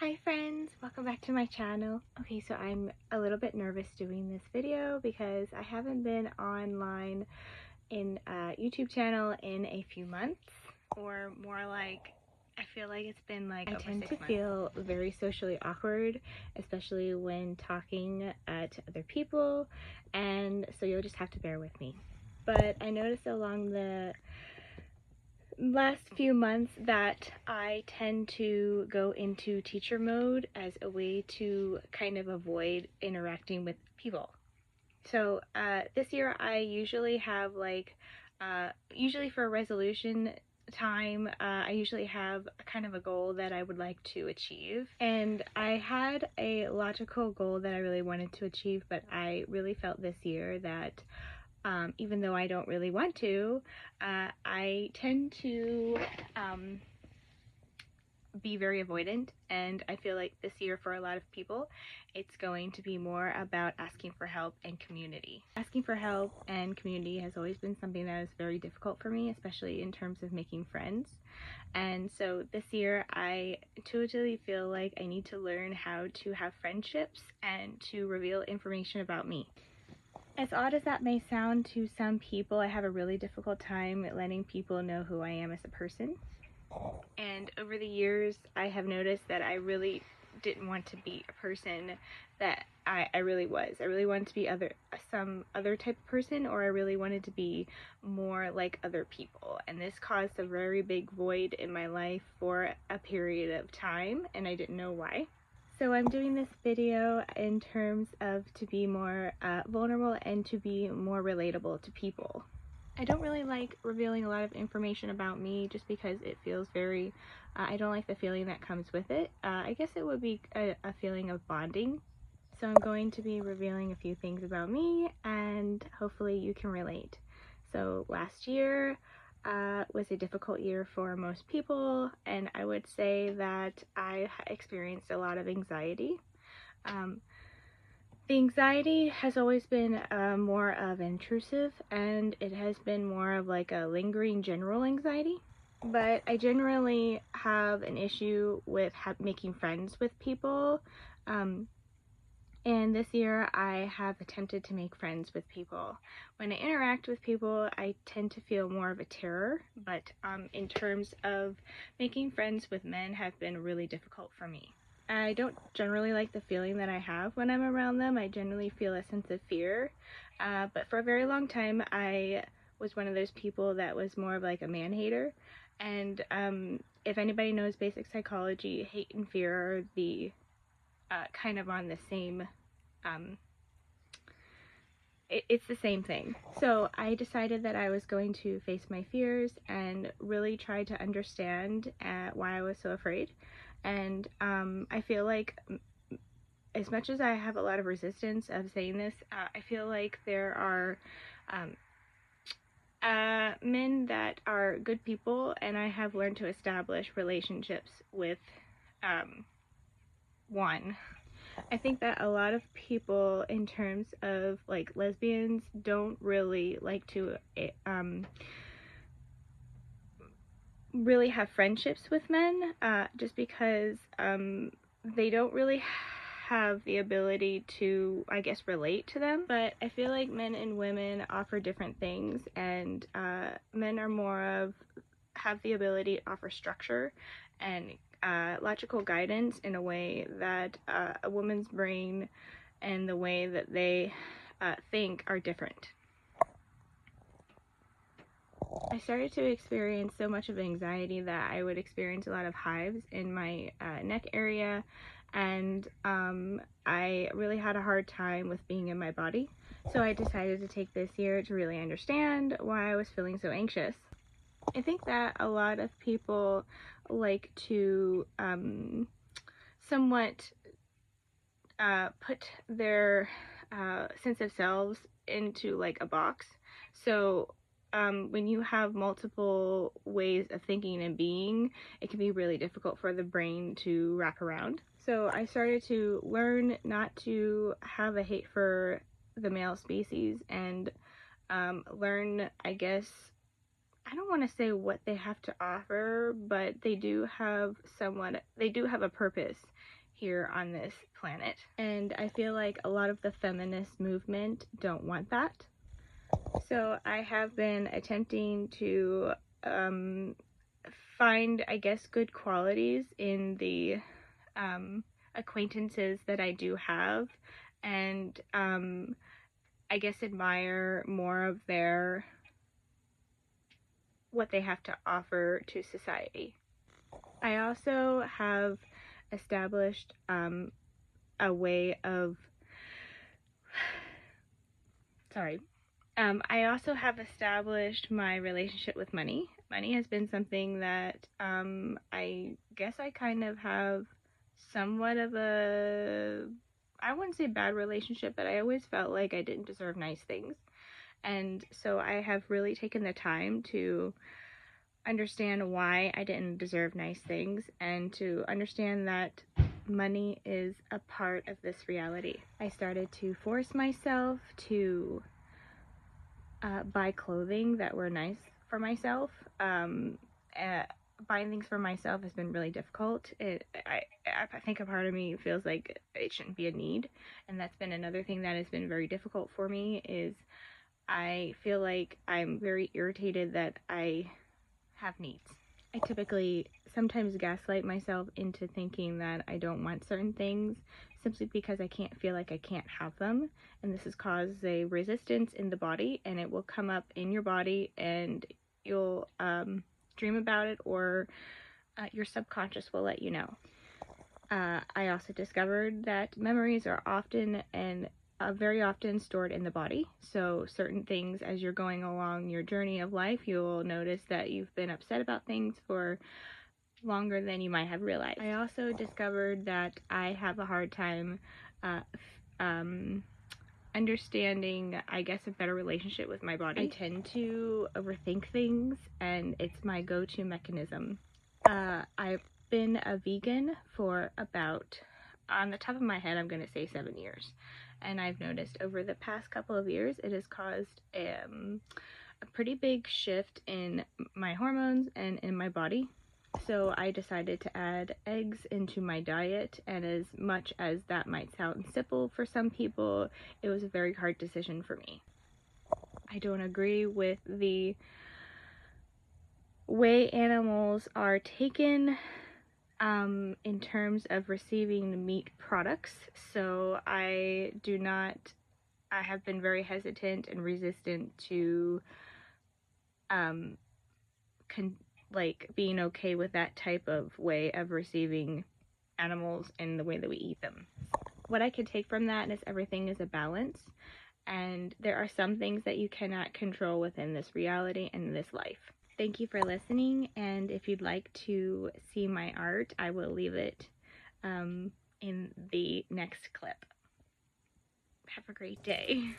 Hi friends, welcome back to my channel. Okay, so I'm a little bit nervous doing this video because I haven't been online in a YouTube channel in a few months, or more like I feel like it's been like over 6 months. I tend to feel very socially awkward, especially when talking to other people, and so you'll just have to bear with me. But I noticed along the last few months that I tend to go into teacher mode as a way to kind of avoid interacting with people. So this year I usually have usually for resolution time, I usually have kind of a goal that I would like to achieve. And I had a logical goal that I really wanted to achieve, but I really felt this year that even though I don't really want to, I tend to be very avoidant, and I feel like this year for a lot of people it's going to be more about asking for help and community. Asking for help and community has always been something that is very difficult for me, especially in terms of making friends. And so this year I intuitively feel like I need to learn how to have friendships and to reveal information about me. As odd as that may sound to some people, I have a really difficult time letting people know who I am as a person. And over the years, I have noticed that I really didn't want to be a person that I really was. I really wanted to be some other type of person, or I really wanted to be more like other people. And this caused a very big void in my life for a period of time, and I didn't know why. So I'm doing this video in terms of to be more vulnerable and to be more relatable to people. I don't really like revealing a lot of information about me just because it feels very, I don't like the feeling that comes with it. I guess it would be a feeling of bonding. So I'm going to be revealing a few things about me, and hopefully you can relate. So last year was a difficult year for most people, and I would say that I experienced a lot of anxiety. The anxiety has always been more of intrusive, and it has been more of like a lingering general anxiety. But I generally have an issue with making friends with people. And this year I have attempted to make friends with people. When I interact with people, I tend to feel more of a terror, but in terms of making friends with men have been really difficult for me. I don't generally like the feeling that I have when I'm around them. I generally feel a sense of fear, but for a very long time I was one of those people that was more of like a man-hater. And if anybody knows basic psychology, hate and fear are the kind of on the same, it's the same thing. So I decided that I was going to face my fears and really try to understand why I was so afraid. And I feel like as much as I have a lot of resistance of saying this, I feel like there are men that are good people, and I have learned to establish relationships with one. I think that a lot of people in terms of like lesbians don't really like to really have friendships with men, just because they don't really have the ability to, I guess, relate to them. But I feel like men and women offer different things, and men are more of, have the ability to offer structure and logical guidance in a way that a woman's brain and the way that they think are different. I started to experience so much of anxiety that I would experience a lot of hives in my neck area, and I really had a hard time with being in my body. So I decided to take this year to really understand why I was feeling so anxious. I think that a lot of people like to somewhat put their sense of selves into like a box. So when you have multiple ways of thinking and being, it can be really difficult for the brain to wrap around. So I started to learn not to have a hate for the male species, and learn, I guess, I don't want to say what they have to offer, but they do have a purpose here on this planet. And I feel like a lot of the feminist movement don't want that. So I have been attempting to find, I guess, good qualities in the acquaintances that I do have, and I guess admire more of what they have to offer to society. I also have established a way of I also have established my relationship with money. Money has been something that I guess I kind of have somewhat of I wouldn't say bad relationship, but I always felt like I didn't deserve nice things. And so I have really taken the time to understand why I didn't deserve nice things, and to understand that money is a part of this reality. I started to force myself to buy clothing that were nice for myself. Buying things for myself has been really difficult. I think a part of me feels like it shouldn't be a need, and that's been another thing that has been very difficult for me. Is I feel like I'm very irritated that I have needs. I typically sometimes gaslight myself into thinking that I don't want certain things simply because I feel like I can't have them, and this has caused a resistance in the body, and it will come up in your body, and you'll dream about it, or your subconscious will let you know. I also discovered that memories are often very often stored in the body. So certain things, as you're going along your journey of life, you'll notice that you've been upset about things for longer than you might have realized. I also discovered that I have a hard time understanding, I guess, a better relationship with my body. I tend to overthink things, and it's my go-to mechanism. I've been a vegan for about, on the top of my head, I'm going to say 7 years. And I've noticed over the past couple of years, it has caused a pretty big shift in my hormones and in my body. So I decided to add eggs into my diet, and as much as that might sound simple for some people, it was a very hard decision for me. I don't agree with the way animals are taken in terms of receiving meat products, so I have been very hesitant and resistant to being okay with that type of way of receiving animals and the way that we eat them. What I can take from that is everything is a balance, and there are some things that you cannot control within this reality and this life. Thank you for listening, and if you'd like to see my art, I will leave it in the next clip. Have a great day.